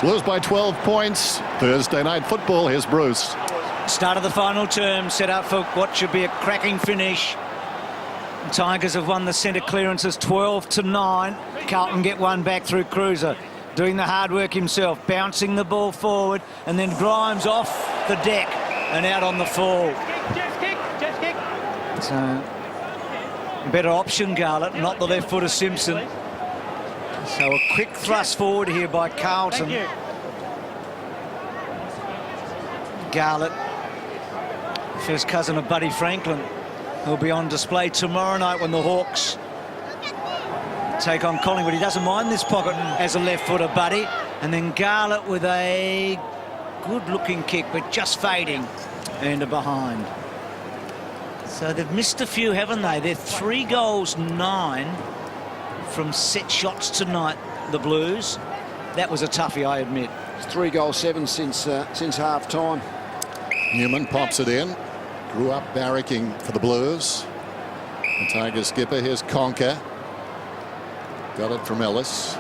Lose by 12 points. Thursday night football. Here's Bruce. Start of the final term, set up for what should be a cracking finish. The Tigers have won the centre clearances 12-9. Carlton get one back through Cruiser, doing the hard work himself, bouncing the ball forward, and then Grimes off the deck and out on the fall. So, better option, Garlett, not the left foot of Simpson. So a quick thrust forward here by Carlton. Garlett, first cousin of Buddy Franklin, who'll be on display tomorrow night when the Hawks take on Collingwood. He doesn't mind this pocket as a left footer, Buddy. And then Garlett with a good-looking kick, but just fading and a behind. So they've missed a few, haven't they? They're 3 goals, 9 from set shots tonight, the Blues. That was a toughie, I admit. 3 goals, 7 since half time. Newman pops it in. Grew up barracking for the Blues. The Tigers skipper, here's Conker. Got it from Ellis.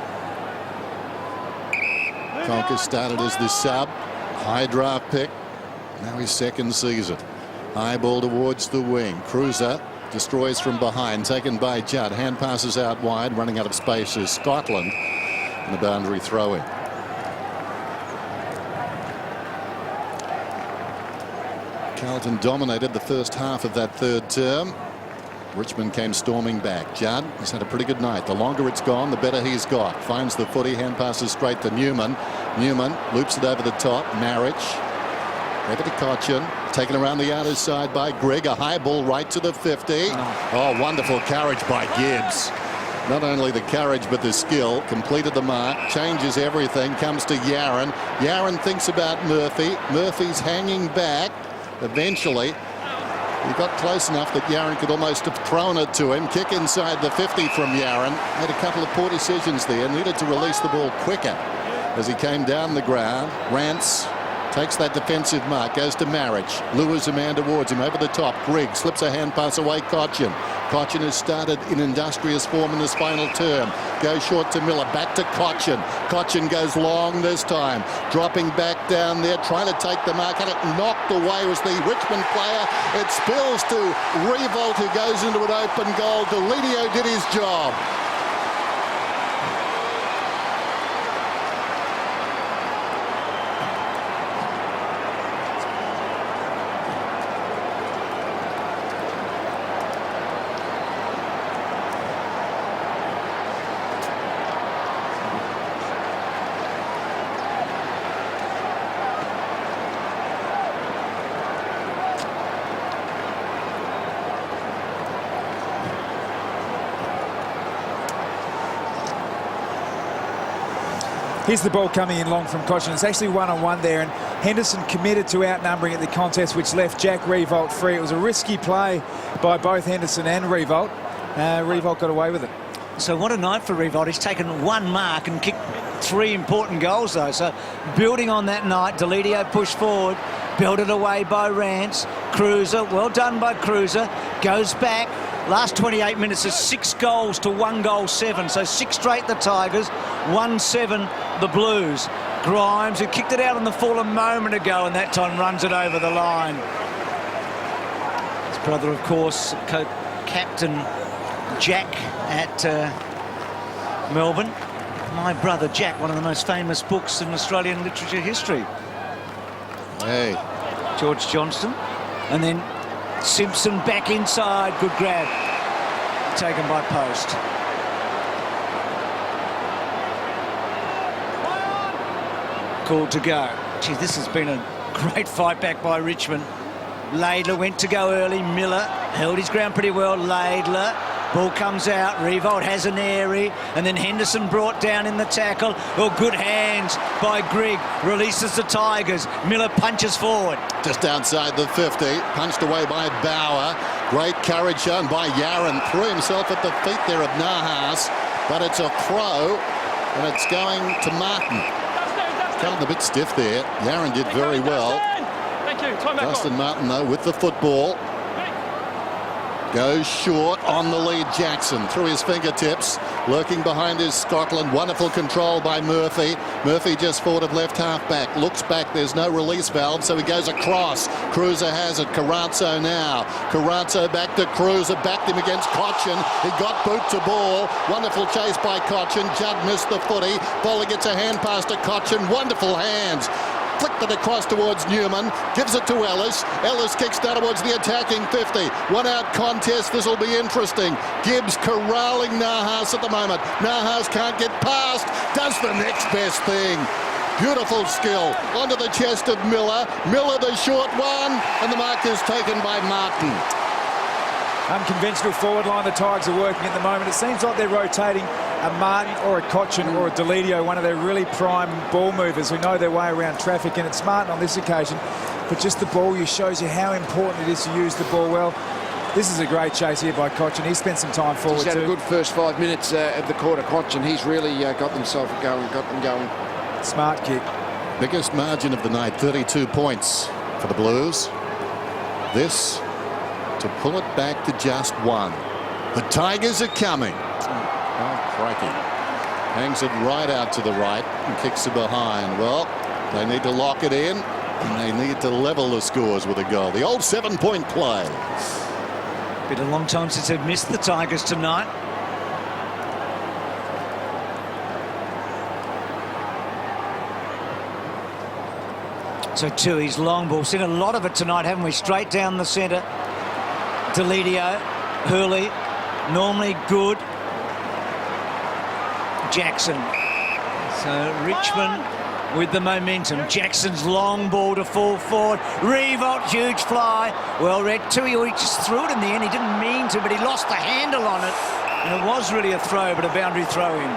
Conker started as the sub. High draft pick. Now his second season. High ball towards the wing. Cruiser destroys from behind. Taken by Judd. Hand passes out wide. Running out of space is Scotland. And the boundary throw-in. Carlton dominated the first half of that third term. Richmond came storming back. Judd has had a pretty good night. The longer it's gone, the better he's got. Finds the footy. Hand passes straight to Newman. Newman loops it over the top. Marich. Over to Cochin. Taken around the outer side by Grigg. A high ball right to the 50. Oh, wonderful carriage by Gibbs. Not only the carriage, but the skill. Completed the mark. Changes everything. Comes to Yaron. Yaron thinks about Murphy. Murphy's hanging back. Eventually, he got close enough that Yaron could almost have thrown it to him. Kick inside the 50 from Yaron. Made a couple of poor decisions there. Needed to release the ball quicker as he came down the ground. Rance takes that defensive mark, goes to Marich, lures a man towards him over the top. Grigg slips a hand pass away. Cochin. Cochin has started in industrious form in this final term. Goes short to Miller, back to Cochin. Cochin goes long this time, dropping back down there, trying to take the mark, and it knocked away was the Richmond player. It spills to Revolt, who goes into an open goal. Delidio did his job. Here's the ball coming in long from Cochin. It's actually one-on-one there, and Henderson committed to outnumbering at the contest, which left Jack Revolt free. It was a risky play by both Henderson and Revolt. Revolt got away with it. So what a night for Revolt. He's taken 1 mark and kicked 3 important goals, though. So building on that night, Delidio pushed forward, belted away by Rance. Cruiser, well done by Cruiser, goes back. Last 28 minutes is 6 goals to 1 goal 7. So 6 straight the Tigers, 1-7 the Blues. Grimes, who kicked it out on the full a moment ago, and that time runs it over the line. His brother, of course, co-captain Jack at Melbourne. My Brother Jack, one of the most famous books in Australian literature history. Hey. George Johnston. And then Simpson back inside. Good grab. Taken by post. Called to go. Gee, this has been a great fight back by Richmond. Laidler went to go early. Miller held his ground pretty well. Laidler. Ball comes out. Revolt has an airy. And then Henderson brought down in the tackle. Oh, good hands by Grigg. Releases the Tigers. Miller punches forward. Just outside the 50. Punched away by Bauer. Great courage shown by Yaron. Threw himself at the feet there of Nahas. But it's a throw. And it's going to Martin. Carlton a bit stiff there. Yaron did very well. Thank you. Justin Martin, though, with the football. Goes short on the lead. Jackson through his fingertips, lurking behind his Scotland. Wonderful control by Murphy. Murphy just forward of left half back. Looks back. There's no release valve, so he goes across. Cruiser has it. Carrazzo now. Carrazzo back to Cruiser. Backed him against Cochin. He got boot to ball. Wonderful chase by Cochin. Judd missed the footy. Bowler gets a hand pass to Cochin. Wonderful hands. Flicked it across towards Newman, gives it to Ellis. Ellis kicks down towards the attacking 50. One out contest, this will be interesting. Gibbs corralling Nahas at the moment. Nahas can't get past, does the next best thing. Beautiful skill, onto the chest of Miller. Miller the short one, and the mark is taken by Martin. Unconventional forward line the Tigers are working at the moment. It seems like they're rotating a Martin or a Cochin or a Deledio, one of their really prime ball movers who know their way around traffic, and it's Martin on this occasion. But just the ball shows you how important it is to use the ball well. This is a great chase here by Cochin. He spent some time forward too. He's had a good first 5 minutes of the quarter. Cochin, he's really got themselves going, got them going. Smart kick. Biggest margin of the night, 32 points for the Blues. This to pull it back to just one. The Tigers are coming. Oh, crikey. Hangs it right out to the right and kicks it behind. Well, they need to lock it in, and they need to level the scores with a goal. The old 7-point play. Been a long time since they've missed the Tigers tonight. So Tui's long ball. Seen a lot of it tonight, haven't we? Straight down the centre. Deledio, Hurley, normally good. Jackson. So Richmond with the momentum. Jackson's long ball to fall forward. Revolt, huge fly. Well read. Tui just threw it in the end. He didn't mean to, but he lost the handle on it. And it was really a throw, but a boundary throw in.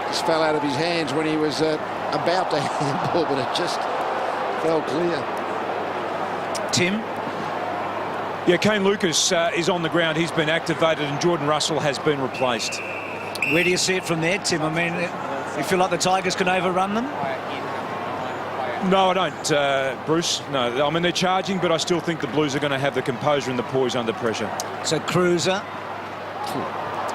Just fell out of his hands when he was about to handball, but it just fell clear. Tim? Yeah, Kane Lucas is on the ground. He's been activated, and Jordan Russell has been replaced. Where do you see it from there, Tim? I mean, you feel like the Tigers can overrun them? No, I don't, Bruce. No, I mean, they're charging, but I still think the Blues are going to have the composure and the poise under pressure. So Cruiser.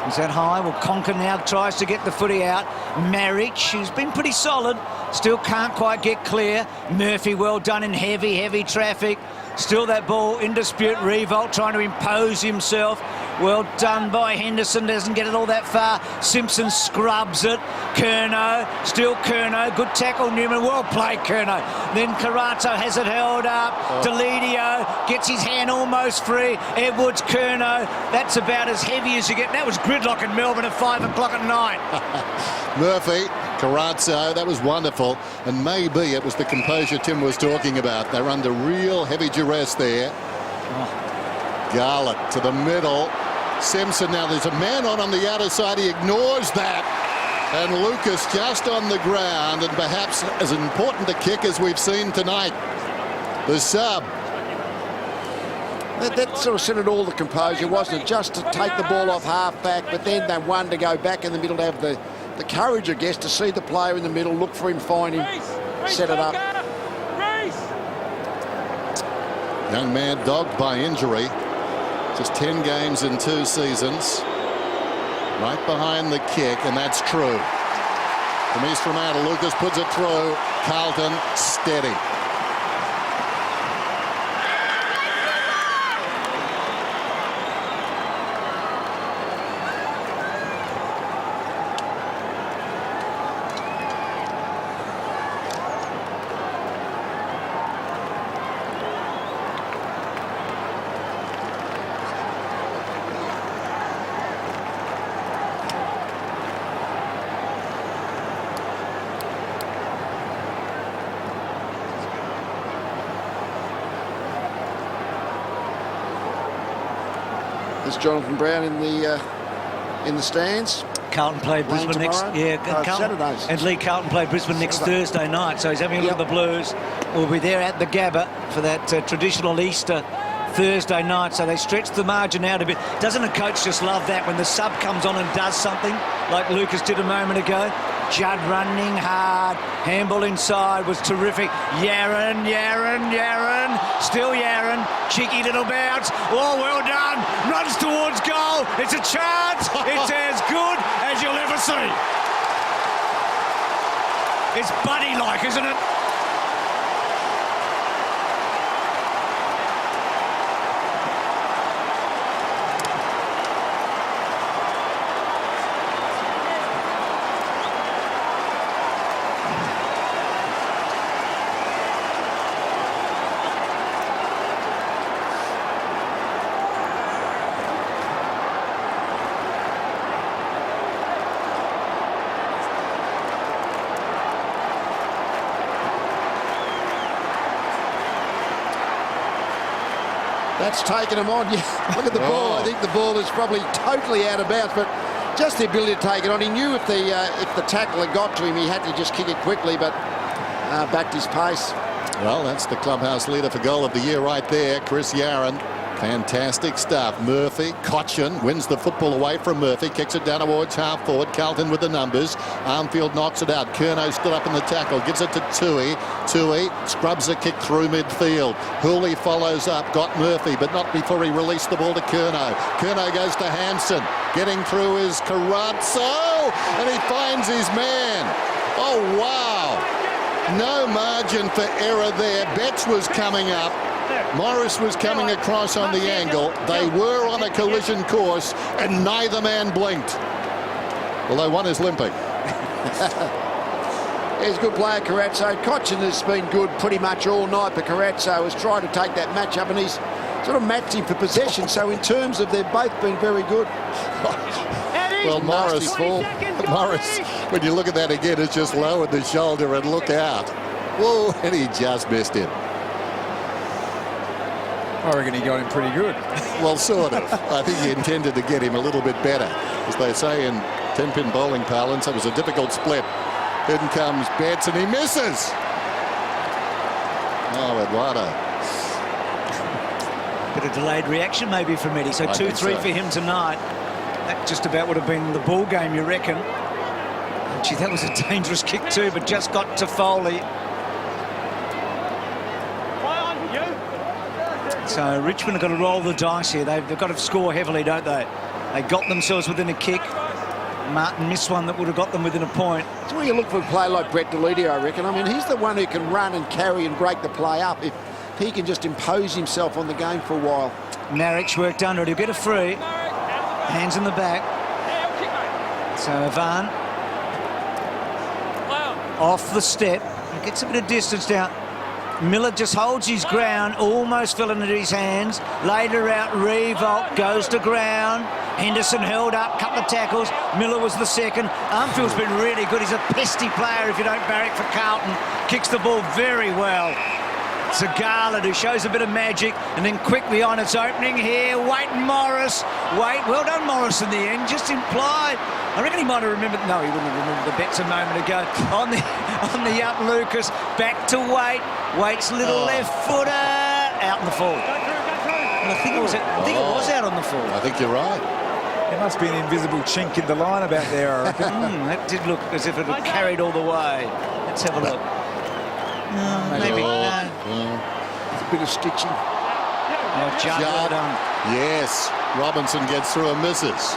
Is that high? Well, Conker now tries to get the footy out. Marriage, who's been pretty solid, still can't quite get clear. Murphy, well done in heavy traffic. Still that ball in dispute. Revolt trying to impose himself. Well done by Henderson. Doesn't get it all that far. Simpson scrubs it. Curnow. Still Curnow. Good tackle, Newman. Well played, Curnow. Then Carrazzo has it held up. Deledio gets his hand almost free. Edwards, Curnow. That's about as heavy as you get. That was gridlock in Melbourne at 5 o'clock at night. Murphy, Carrazzo, that was wonderful. And maybe it was the composure Tim was talking about. They're under real heavy duress there. Garlick to the middle. Simpson, now there's a man on the outer side. He ignores that. And Lucas just on the ground, and perhaps as important a kick as we've seen tonight. The sub. That sort of centred all the composure, wasn't it? Just to take the ball off half-back, but then they one to go back in the middle to have the courage, I guess, to see the player in the middle, look for him, find him, set it up. Young man dogged by injury. Just 10 games in 2 seasons. Right behind the kick, and that's true. From East Fremantle, Lucas puts it through. Carlton steady. There's Jonathan Brown in the stands. Carlton play Brisbane next. Yeah, Carlton, Saturdays. and Lee Carlton play Brisbane next Thursday night. So he's having a look at the Blues. We'll be there at the Gabba for that traditional Easter Thursday night. So they stretch the margin out a bit. Doesn't a coach just love that when the sub comes on and does something like Lucas did a moment ago? Judd running hard. Handball inside was terrific. Yaron. Still Yaron. Cheeky little bounce. Oh, well done. Runs towards goal. It's a chance. It's as good as you'll ever see. It's Buddy-like, isn't it? That's taken him on. Yeah, look at the ball. I think the ball is probably totally out of bounds, but just the ability to take it on. He knew if the tackler got to him, he had to just kick it quickly, but backed his pace. Well, that's the clubhouse leader for goal of the year right there, Chris Yaron. Fantastic stuff. Murphy, Cochin wins the football away from Murphy, kicks it down towards half forward. Carlton with the numbers. Armfield knocks it out. Curnow stood up in the tackle, gives it to Tui. Tui scrubs a kick through midfield. Hooley follows up, got Murphy, but not before he released the ball to Curnow. Curnow goes to Hansen. Getting through is Carrazzo, and he finds his man. Oh, wow. No margin for error there. Betts was coming up. Morris was coming across on the angle. They were on a collision course, and neither man blinked. Although one is limping. He's a good player, Carrazzo. Cochin has been good pretty much all night, but Carrazzo has tried to take that match up, and he's sort of matched him for possession. So in terms of they've both been very good. Well, Morris, when you look at that again, it's just lowered the shoulder and look out. Whoa, and he just missed it. I reckon he got him pretty good. Well, sort of. I think he intended to get him a little bit better. As they say in 10-pin bowling parlance, it was a difficult split. In comes Betts, and he misses. Oh, Eduardo. Bit of delayed reaction maybe from Eddie. So 2-3 for him tonight. That just about would have been the ball game, you reckon. Gee, that was a dangerous kick too, but just got to Foley. So Richmond have got to roll the dice here. They've got to score heavily, don't they? They got themselves within a kick. Martin missed one that would have got them within a point. That's where you look for a player like Brett Deledio, I reckon. I mean, he's the one who can run and carry and break the play up if he can just impose himself on the game for a while. Marriage worked under it. He'll get a free. Hands in the back. So Van off the step. He gets a bit of distance down. Miller just holds his ground, almost fell into his hands. Later out, Revolt goes to ground. Henderson held up, couple of tackles. Miller was the second. Armfield's been really good. He's a pesty player if you don't barrack for Carlton. Kicks the ball very well. It's a Garland who shows a bit of magic, and then quickly on its opening here, Waite and Morris. Waite, well done Morris in the end, just implied. I reckon he might have remembered, no, he wouldn't have remembered the bets a moment ago. On the up, Lucas, back to Waite. Waite's little left footer, out in the forward. And I think it was out on the forward. I think you're right. There must be an invisible chink in the line about there, I reckon. That did look as if it had carried all the way. Let's have a look. No, maybe. No. It's a bit of stitching. Oh, Judd, well done. Yes, Robinson gets through and misses.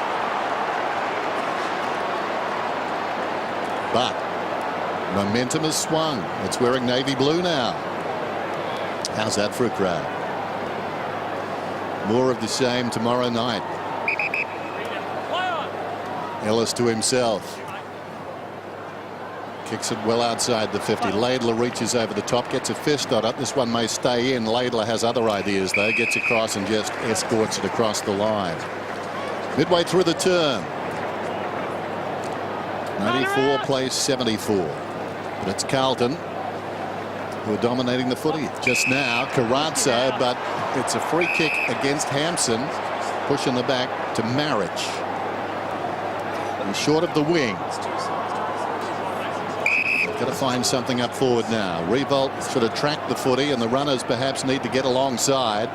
But momentum has swung. It's wearing navy blue now. How's that for a crowd? More of the same tomorrow night. Ellis to himself. Kicks it well outside the 50. Laidler reaches over the top, gets a fist on it. This one may stay in. Laidler has other ideas, though. Gets across and just escorts it across the line. Midway through the term. 94 plays 74. But it's Carlton who are dominating the footy. Just now, Carrazzo, but it's a free kick against Hampson. Pushing the back to Marriage. He's short of the wing. Got to find something up forward now. Revolt should attract the footy, and the runners perhaps need to get alongside.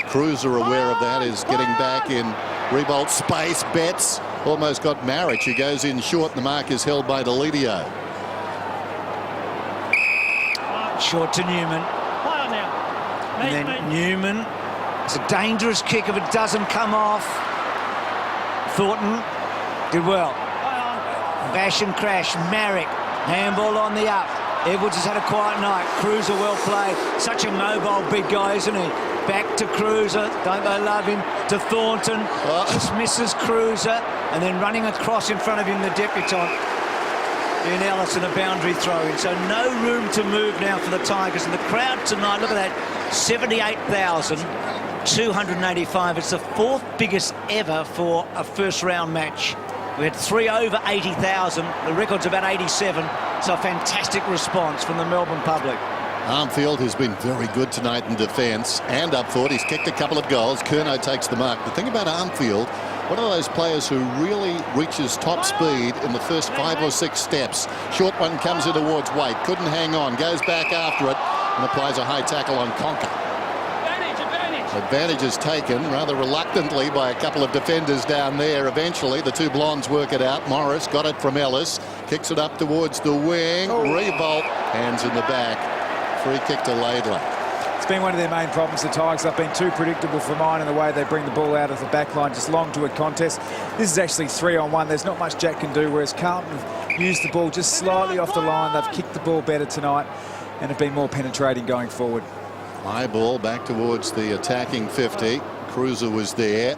Cruiser, aware of that, is getting back in Revolt space, Betts almost got Marich, who goes in short. The mark is held by Deledio. Short to Newman. And then Newman. It's a dangerous kick if it doesn't come off. Thornton did well. Bash and crash. Marrick. Handball on the up. Edwards has had a quiet night. Cruiser well played. Such a mobile big guy, isn't he? Back to Cruiser. Don't they love him? To Thornton. Just misses Cruiser. And then running across in front of him, the debutant. In Ellis, and a boundary throw in. So no room to move now for the Tigers. And the crowd tonight, look at that, 78,285. It's the fourth biggest ever for a first round match. We had 3 over 80,000. The record's about 87. So a fantastic response from the Melbourne public. Armfield has been very good tonight in defence and up forward. He's kicked a couple of goals. Curnow takes the mark. The thing about Armfield, one of those players who really reaches top speed in the first 5 or 6 steps. Short one comes in towards Waite. Couldn't hang on. Goes back after it and applies a high tackle on Conker. Advantage is taken rather reluctantly by a couple of defenders down there. Eventually, the two blondes work it out. Morris got it from Ellis. Kicks it up towards the wing. Revolt. Hands in the back. Free kick to Laidler. It's been one of their main problems. The Tigers have been too predictable for mine in the way they bring the ball out of the back line, just long to a contest. This is actually 3-on-1. There's not much Jack can do, whereas Carlton have used the ball just slightly off the line. They've kicked the ball better tonight and have been more penetrating going forward. High ball back towards the attacking 50. Cruiser was there.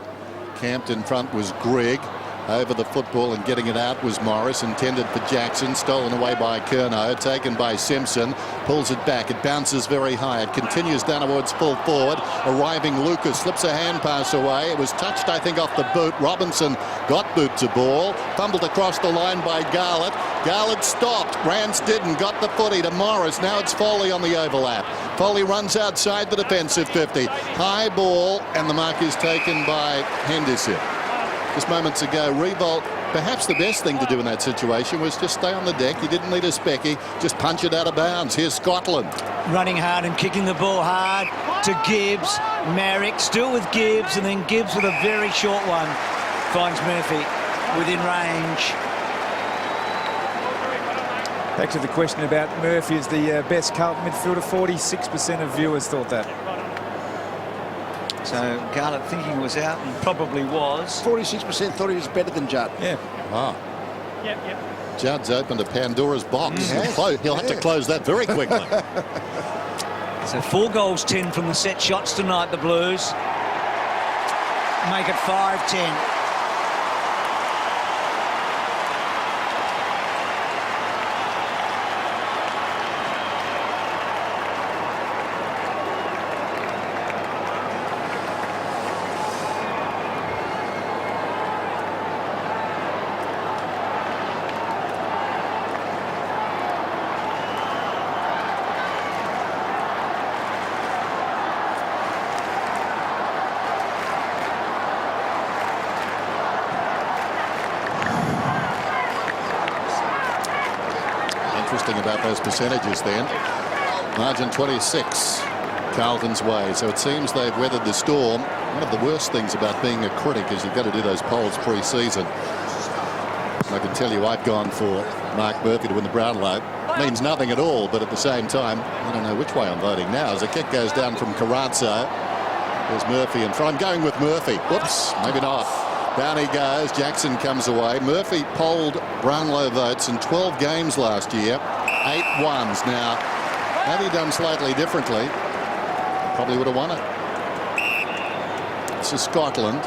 Camped in front was Grigg. Over the football and getting it out was Morris. Intended for Jackson. Stolen away by Curnow. Taken by Simpson. Pulls it back. It bounces very high. It continues down towards full forward. Arriving Lucas slips a hand pass away. It was touched, I think, off the boot. Robinson got boot to ball. Fumbled across the line by Garlett. Garlett stopped. Rance didn't. Got the footy to Morris. Now it's Foley on the overlap. Foley runs outside the defensive 50. High ball, and the mark is taken by Henderson. Just moments ago, Revolt, perhaps the best thing to do in that situation was just stay on the deck. He didn't need a specky, just punch it out of bounds. Here's Scotland. Running hard and kicking the ball hard to Gibbs. Marrick still with Gibbs, and then Gibbs with a very short one. Finds Murphy within range. Back to the question about Murphy as the best Carlton midfielder. 46% of viewers thought that. So Garlett thinking was out, and probably was. 46% thought he was better than Judd. Yeah. Wow. Yep. Judd's opened a Pandora's box. Yes. He'll have to close that very quickly. So 4 goals, 10 from the set shots tonight, the Blues. Make it 5-10. Interesting about those percentages then. Margin 26 Carlton's way. So it seems they've weathered the storm. One of the worst things about being a critic is you've got to do those polls pre-season. I can tell you I've gone for Mark Murphy to win the Brownlow. Means nothing at all, but at the same time, I don't know which way I'm voting now. As a kick goes down from Carrazzo, there's Murphy in front. I'm going with Murphy. Whoops, maybe not. Down he goes. Jackson comes away. Murphy polled Brownlow votes in 12 games last year. 8 ones. Now, had he done slightly differently, probably would have won it. This is Scotland.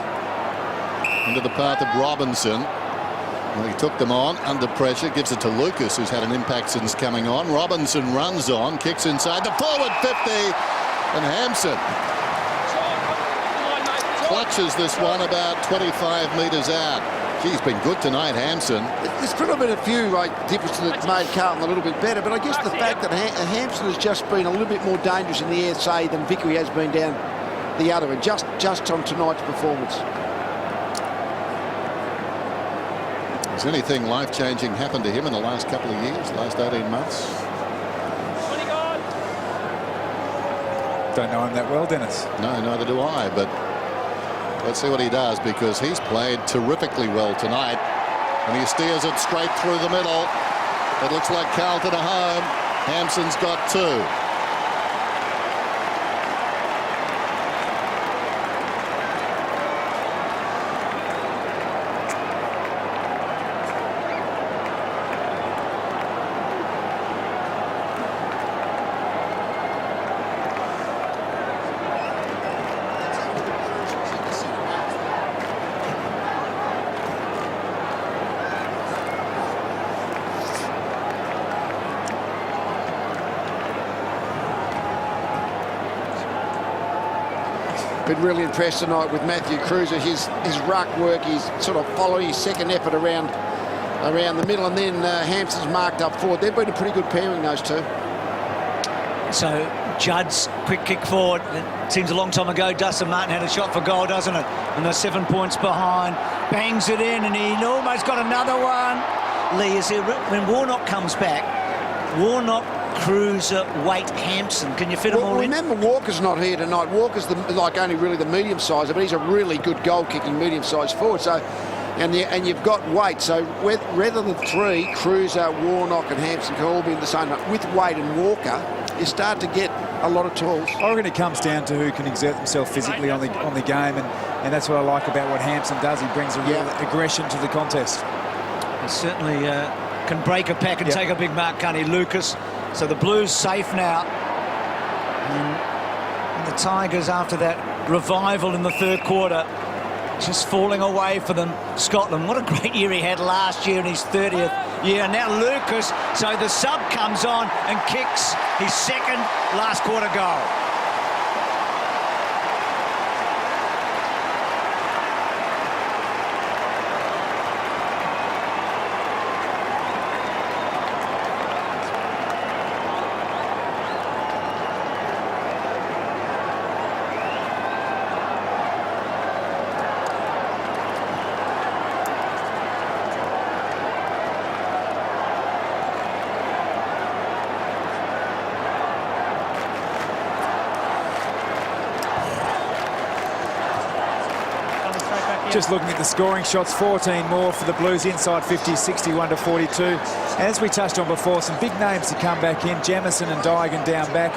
Into the path of Robinson. Well, he took them on under pressure. Gives it to Lucas, who's had an impact since coming on. Robinson runs on. Kicks inside the forward 50. And Hampson clutches this one about 25 metres out. He's been good tonight, Hampson. There's probably been a few differences that made Carlton a little bit better, but I guess the fact that Hampson has just been a little bit more dangerous in the air, say, than Vickery has been down the other end, just on tonight's performance. Has anything life-changing happened to him in the last couple of years, last 18 months? Don't know him that well, Dennis. No, neither do I, but Let's see what he does, because he's played terrifically well tonight. And he steers it straight through the middle. It looks like Carlton are home. Hampson's got 2. Been really impressed tonight with Matthew Cruiser. His ruck work, he's sort of following his second effort around the middle, and then Hampson's marked up forward. They've been a pretty good pairing, those two. So Judd's quick kick forward. It seems a long time ago Dustin Martin had a shot for goal, doesn't it? And they're 7 points behind. Bangs it in, and he almost got another one. Lee is here. When Warnock comes back, Warnock, Cruiser, Waite, Hampson. Can you fit them all in? Remember, Walker's not here tonight. Walker's only really the medium sizer, but he's a really good goal-kicking medium-sized forward. So, and you've got Waite. So rather than 3, Cruiser, Warnock, and Hampson can all be in the same night. With Waite and Walker, you start to get a lot of tools. I reckon it comes down to who can exert themselves physically on the game, and that's what I like about what Hampson does. He brings a real aggression to the contest. He certainly can break a pack and take a big mark, can't he, Lucas? So the Blues safe now. And the Tigers, after that revival in the third quarter, just falling away for them. Scotland, what a great year he had last year in his 30th year. Now Lucas, so the sub comes on and kicks his second last quarter goal. Just looking at the scoring shots, 14 more for the Blues inside 50, 61-42. And as we touched on before, some big names to come back in. Jamison and Daigan down back.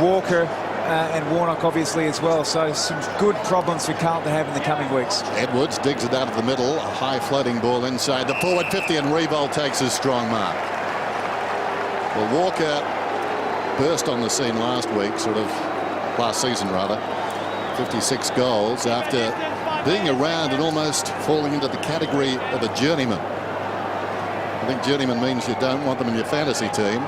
Walker and Warnock obviously as well. So some good problems for Carlton to have in the coming weeks. Edwards digs it out of the middle. A high floating ball inside the forward 50, and Revolt takes his strong mark. Well, Walker burst on the scene last season rather. 56 goals after being around and almost falling into the category of a journeyman. I think journeyman means you don't want them in your fantasy team,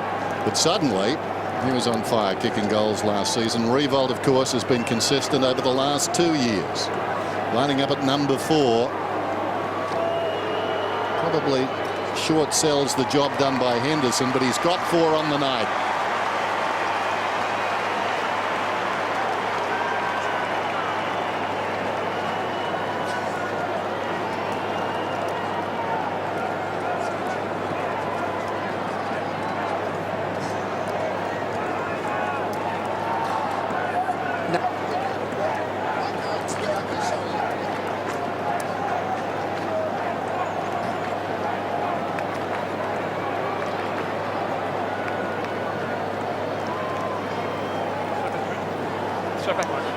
but suddenly he was on fire kicking goals last season. Revolt, of course, has been consistent over the last 2 years, lining up at number 4. Probably short sells the job done by Henderson, but he's got 4 on the night.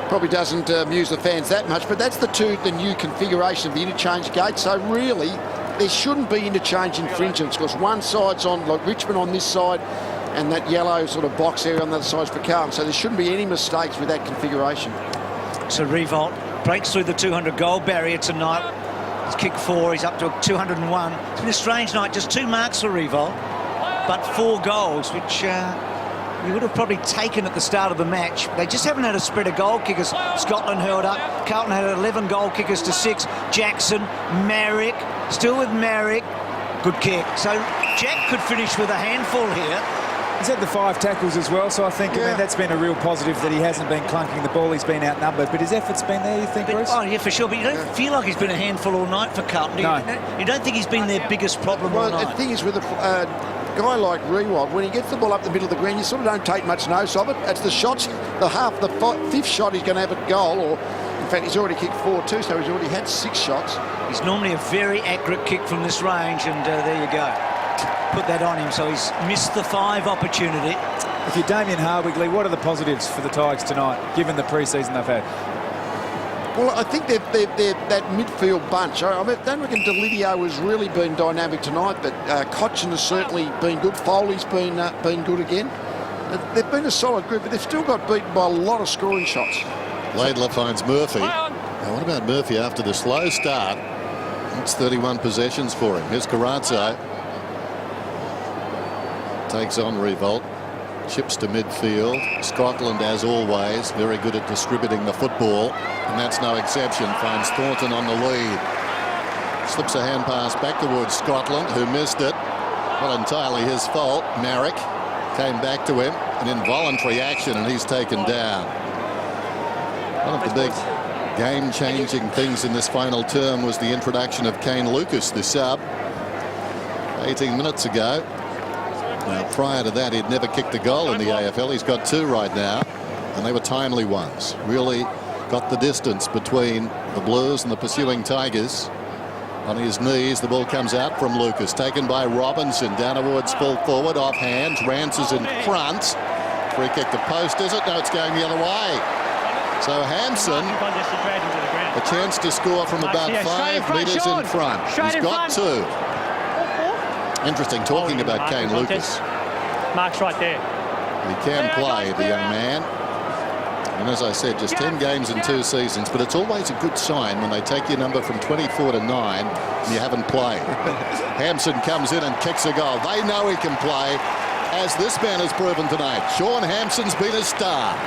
Probably doesn't amuse the fans that much, but that's the new configuration of the interchange gate. So really, there shouldn't be interchange infringements, because one side's on, like Richmond on this side, and that yellow sort of box area on the other side's for Carlton. So there shouldn't be any mistakes with that configuration. So Revolt breaks through the 200 goal barrier tonight. He's kicked 4, he's up to 201. It's been a strange night, just 2 marks for Revolt, but 4 goals, which you would have probably taken at the start of the match. They just haven't had a spread of goal kickers. Scotland held up. Carlton had 11 goal kickers to 6. Jackson, Marrick, still with Marrick. Good kick. So Jack could finish with a handful here. He's had the 5 tackles as well, so I think I mean, that's been a real positive that he hasn't been clunking the ball. He's been outnumbered, but his effort's been there, you think, Bruce? Oh, yeah, for sure. But you don't feel like he's been a handful all night for Carlton, do you? No. You don't think he's been their biggest problem all night? The thing is, with a guy like Rewald, when he gets the ball up the middle of the ground, you sort of don't take much notice of it. It's the shots, the 5th shot he's going to have at goal, or fact, he's already kicked 4 too, so he's already had 6 shots. He's normally a very accurate kick from this range, and there you go. Put that on him, so he's missed the 5 opportunity. If you're Damien Hardwick, what are the positives for the Tigers tonight, given the pre-season they've had? Well, I think they're that midfield bunch. I don't reckon Delidio has really been dynamic tonight, but Cochin has certainly been good. Foley's been good again. They've been a solid group, but they've still got beaten by a lot of scoring shots. Laidler finds Murphy. Now, what about Murphy after the slow start? It's 31 possessions for him. Here's Carrazzo. Takes on Revolt. Chips to midfield. Scotland, as always, very good at distributing the football, and that's no exception. Finds Thornton on the lead. Slips a hand pass back towards Scotland, who missed it. Not entirely his fault. Marrick came back to him. An involuntary action, and he's taken down. One of the big game-changing things in this final term was the introduction of Kane Lucas, the sub, 18 minutes ago. Now, prior to that, he'd never kicked a goal in the AFL. He's got 2 right now, and they were timely ones. Really got the distance between the Blues and the pursuing Tigers. On his knees, the ball comes out from Lucas, taken by Robinson, down towards full forward, off hands. Rance is in front. Free kick to post, is it? No, it's going the other way. So Hampson, a chance to score from about 5 metres in front. He's got 2. Interesting talking about Kane Lucas. Mark's right there. He can play, the young man. And as I said, just 10 games in 2 seasons, but it's always a good sign when they take your number from 24 to 9 and you haven't played. Hampson comes in and kicks a goal. They know he can play, as this man has proven tonight. Sean Hampson's been a star.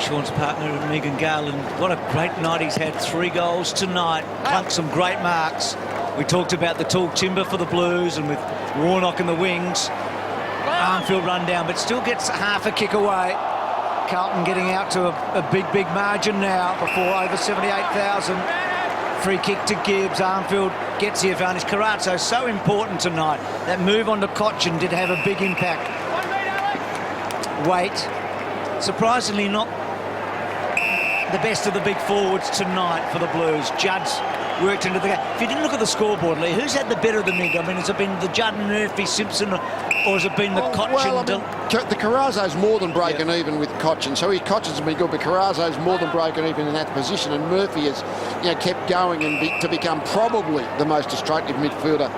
Sean's partner, Megan Gale, and what a great night he's had. 3 goals tonight, plunked some great marks. We talked about the tall timber for the Blues, and with Warnock in the wings, Armfield run down, but still gets half a kick away. Carlton getting out to a big margin now before over 78,000. Free kick to Gibbs. Armfield gets the advantage. Carrazzo so important tonight. That move on to Cochin did have a big impact. Wait, surprisingly not the best of the big forwards tonight for the Blues. Judd's worked into the game. If you didn't look at the scoreboard, Lee, who's had the better of the mid? I mean, has it been the Judd, Murphy, Simpson, or has it been the Cochin? Well, the Carrazzo's more than breaking even with Cochin. So Cochin's been good, but Carrazzo's more than breaking even in that position. And Murphy has, kept going and to become probably the most destructive midfielder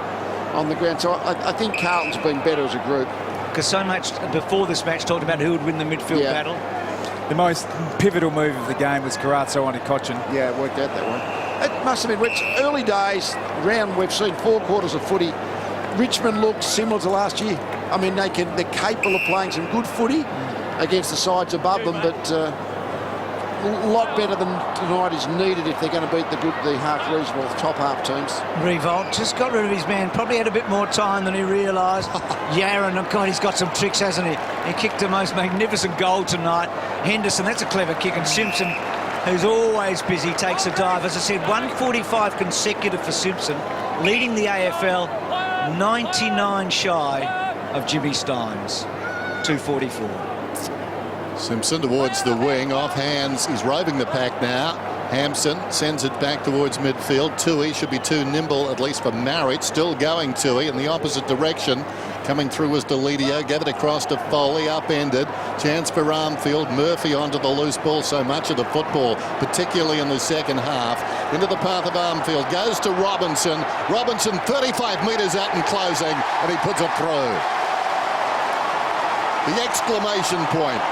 on the ground. So I think Carlton's been better as a group. Because so much before this match talked about who would win the midfield battle. The most pivotal move of the game was Carrazzo onto Cochin. Yeah, it worked out that way. It must have been Rich. Early days, we've seen 4 quarters of footy. Richmond looked similar to last year. I mean, they're capable of playing some good footy against the sides above them, but a lot better than tonight is needed if they're going to beat the half reasonable top half teams. Revolt just got rid of his man. Probably had a bit more time than he realised. Yaron, God, he's got some tricks, hasn't he? He kicked the most magnificent goal tonight. Henderson, that's a clever kick, and Simpson, who's always busy, takes a dive. As I said, 145 consecutive for Simpson, leading the AFL, 99 shy of Jimmy Steins, 244. Simpson towards the wing, off hands. He's roving the pack now. Hampson sends it back towards midfield. Toohey should be too nimble, at least for Marriott. Still going Toohey in the opposite direction. Coming through was Delidio. Gave it across to Foley, upended. Chance for Armfield. Murphy onto the loose ball. So much of the football, particularly in the second half. Into the path of Armfield. Goes to Robinson. Robinson 35 metres out and closing, and he puts it through. The exclamation point.